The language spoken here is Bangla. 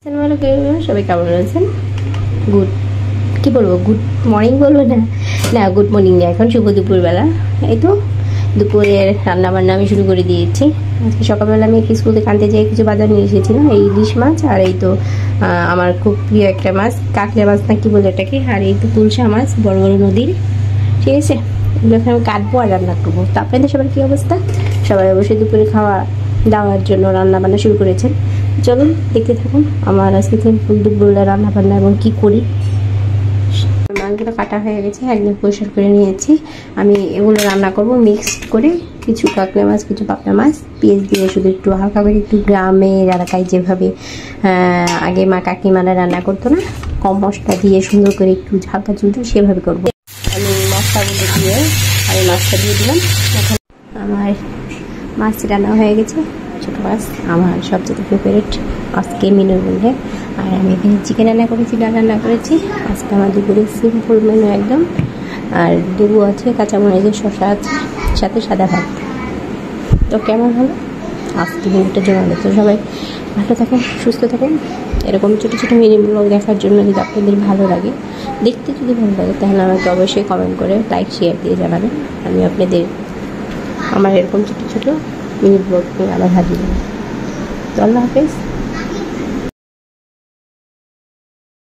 সবাই কেমন আছেন? গুড কি বলবো, গুড মর্নিং বলবো না, না গুড মর্নিং না, এখন শুভ দুপুরবেলা। এই তো দুপুরের রান্না বান্না আমি শুরু করে দিয়েছি। আজকে সকালবেলা আমি স্কুল থেকে আনতে যেয়ে কিছু বাজার নিয়ে এসেছিলাম, এই ইলিশ মাছ আর এই তো আমার খুব প্রিয় একটা মাছ কাঁকড়া মাছ না কি বলে এটাকে, আর এই তো তুলসা মাছ বড় বড় নদীর। ঠিক আছে, এগুলোকে আমি কাটবো আর রান্না করবো। তো আপনাদের সবার কী অবস্থা? সবাই অবশ্যই দুপুরে খাওয়া দাওয়ার জন্য রান্না বান্না শুরু করেছেন। চলুন দেখতে থাকুন আমার আজকে সিম্পল দুপুরবেলা রান্না বান্না এবং কী করি। মাছগুলো কাটা হয়ে গেছে, একদম পরিষ্কার করে নিয়েছি। আমি এগুলো রান্না করব মিক্সড করে, কিছু কাঁকড়া মাছ কিছু পাবদা মাছ পেঁয়াজ দিয়ে, শুধু একটু হালকা করে, একটু গ্রামের এলাকায় যেভাবে আগে মা কাকিমারা রান্না করতো না, কম মশলা দিয়ে সুন্দর করে একটু হালকা চুলতে, সেভাবে করবো। আমি মশলাগুলো দিয়ে আমি মাছটা দিয়ে দিলাম। এখন আমার মাছ রান্না হয়ে গেছে, ছোটো মাছ আমার সবচেয়ে ফেভারিট আজকে মেনুর মধ্যে। আর আমি এখানে চিকেন রান্না করেছি, ডাল রান্না করেছি। আজকে আমার দুপুরে সিম্পল মেনু একদম। আর লেবু আছে, কাঁচামরিচের শসা আছে, সাথে সাদা ভাত। তো কেমন হলো আজকে মেনুটা জমানো? তো সবাই ভালো থাকুন, সুস্থ থাকুন। এরকম ছোটো ছোটো মিনি ব্লগ দেখার জন্য যদি আপনাদের ভালো লাগে, দেখতে যদি ভালো লাগে, তাহলে আমাকে অবশ্যই কমেন্ট করে লাইক শেয়ার দিয়ে জানাবেন। আমি আপনাদের আমার এরকম ছোটো ছোটো মিনি ব্লগ আবার হাজির হব। তো আল্লাহ হাফেজ।